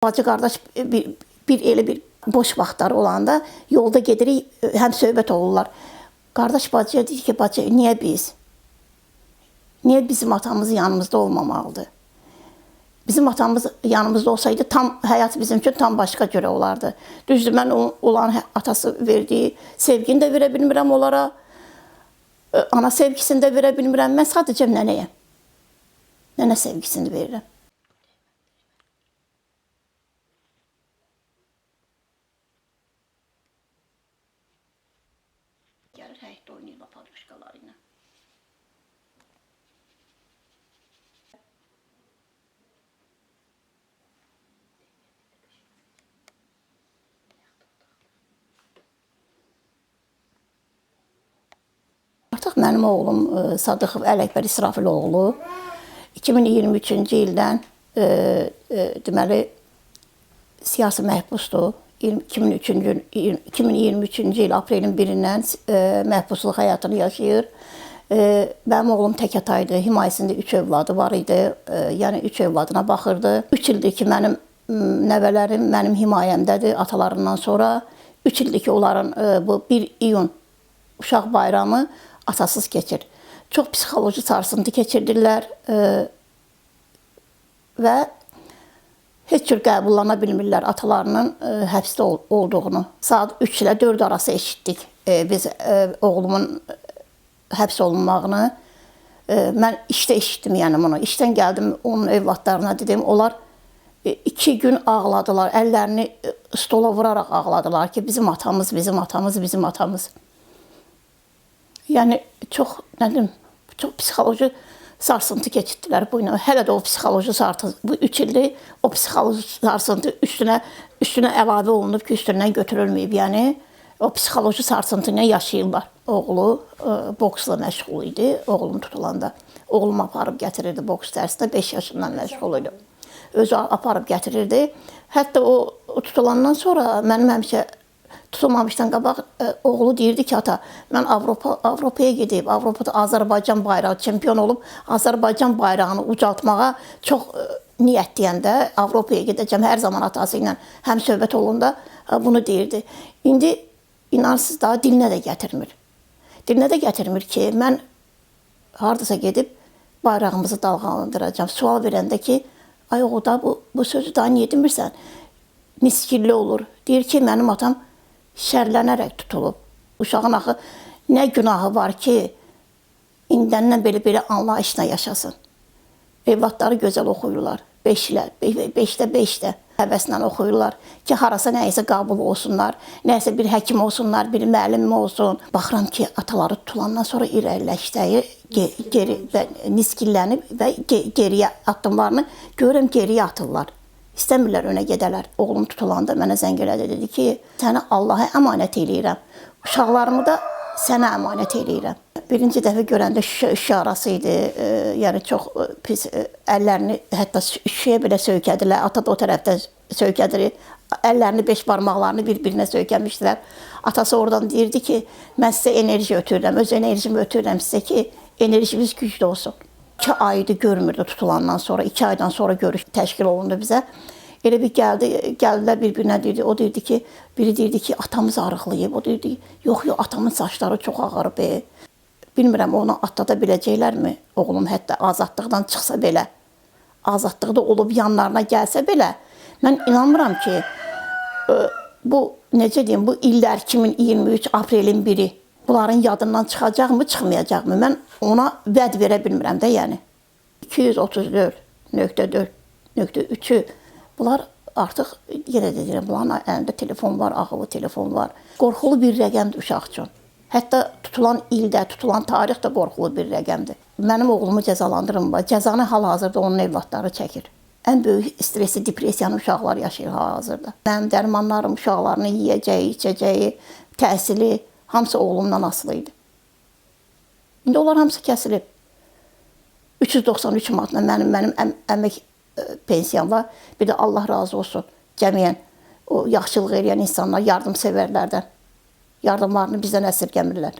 Bacı qardaş elə bir boş vaxtları olanda yolda gedirik, həm söhbət olurlar. Qardaş bacıya deyir ki, bacı, niyə biz? Niyə bizim atamız yanımızda olmamalıdır? Bizim atamız yanımızda olsaydı tam həyat bizim üçün tam başqa cürə olardı. Düzdür, mən olan atası verdiyi sevgini də verə bilmirəm onlara. Ana sevgisini də verə bilmirəm. Mən sadəcə nənəyəm. Nənə sevgisini verirəm. Gəlir həyətdə oynayırlar padruşkalarıyla. Artıq mənim oğlum Sadıqov Ələkbər İsrafiloğlu 2023-cü ildən deməli siyasi məhbusdur. 2023-cü il aprelin 1-dən məhbusluq həyatını yaşayır. Mənim oğlum tək ataydı, himayəsində 3 övladı var idi. Yəni 3 övladına baxırdı. 3 ildir ki, mənim nəvələrim mənim himayəmdədir atalarından sonra. 3 ildir ki, onların bu 1 iyun uşaq bayramı atasız keçir. Çox psixoloji sarsıntı keçirdirlər və heç cür qəbullana bilmirlər atalarının həbsdə olduğunu. Saat 3 ilə 4 arası eşitdik biz oğlumun həbs olunmağını. Mən işdə eşitdim yəni bunu. İşdən gəldim onun övladlarına dedim. Onlar 2 gün ağladılar. Əllərini stola vuraraq ağladılar ki, bizim atamız, bizim atamız, bizim atamız. Yəni çox, nə deyim, çox psixoloji sarsıntı keçirdilər bu ilə. Hələ də o psixoloji sarsıntı, bu 3 ildir o psixoloji sarsıntı üstünə əlavə olunub ki, üstündən götürülməyib. Yəni o psixoloji sarsıntı ilə yaşayırlar. Oğlu boksla məşğul idi, oğlum tutulanda. Oğlum aparıb gətirirdi boks dərsinə, 5 yaşından məşğul idi. Özü aparıb gətirirdi. Hətta o tutulandan sonra mənim həmişə tutulmamışdan qabaq oğlu deyirdi ki, ata, mən Avropaya gedib, Avropada Azərbaycan bayrağı çempion olub, Azərbaycan bayrağını ucaltmağa çox niyyətliyəndə Avropaya gedəcəm. Hər zaman atası ilə həm söhbət olunda bunu deyirdi. İndi inansız daha dilinə də gətirmir. Dilinə də gətirmir ki, mən hardasa gedib bayrağımızı dalğalandıracağam. Sual verəndə ki, ay o da bu sözü daha niyə demirsən? Miskilli olur. Deyir ki, mənim atam şərlənərək tutulub. Uşağın axı nə günahı var ki, indəndən belə anlayışla yaşasın. Evlatları gözəl oxuyurlar. 5-də 5-də həvəslə oxuyurlar ki, harasa nəyəsə qabul olsunlar, nəyəsə bir həkim olsunlar, bir müəllim olsun. Baxıram ki, ataları tutulandan sonra irəliləşdəyi, niskillənib və geriyə addımlarını görürəm, geriyə atırlar. İstəmirlər önə gedələr. Oğlum tutulanda mənə zəng elədi, dedi ki, səni Allaha əmanət eləyirəm. Uşaqlarımı da sənə əmanət eləyirəm. Birinci dəfə görəndə şüşə arası idi. Yəni çox pis əllərini hətta şüşəyə belə söykədilər. Ata da o tərəfdə söykədir. Əllərini, 5 barmaqlarını bir-birinə söykəmişdilər. Atası oradan deyirdi ki, mən sizə enerji ötürürəm. Öz enerjimi ötürürəm sizə ki, enerjiniz güclü olsun. 2 aydı görmürdü tutulandan sonra, 2 aydan sonra görüş təşkil olundu bizə. Elə bir gəldilər bir-birinə deyirdi. O deyirdi ki, biri deyirdi ki, atamız arıqlayıb. O deyirdi, yox, atamın saçları çox ağırıb. Bilmirəm, onu atlada biləcəklərmi? Oğlum hətta azadlıqdan çıxsa belə, azadlıqda olub yanlarına gəlsə belə, mən inanmıram ki, bu, necə deyim, bu illər 2023 aprelin 1-i bunların yadından çıxacaqmı, çıxmayacaqmı? Mən ona vəd verə bilmirəm də, yəni. 234.4.3-ü bunlar artıq, yenə də deyirəm, bunların əlində telefon var, ağılı telefon var. Qorxulu bir rəqəmdir uşaq üçün. Hətta tutulan ildə, tutulan tarix də qorxulu bir rəqəmdir. Mənim oğlumu cəzalandırılmır. Cəzanı hal-hazırda onun evlatları çəkir. Ən böyük stresi, depresiyanı uşaqlar yaşayır hal-hazırda. Mənim dərmanlarım, uşaqlarının yiyəcəyi, içəcəyi, təhsili, hamısı oğlumdan asılı idi. İndi onlar hamısı kəsilib. 393 manatla mənim əmək pensiyam var. Bir də Allah razı olsun cəmiyyən o yaxşılıq edən insanlar, yardımsevərlərdən. Yardımlarını bizdən əsirgəmirlər.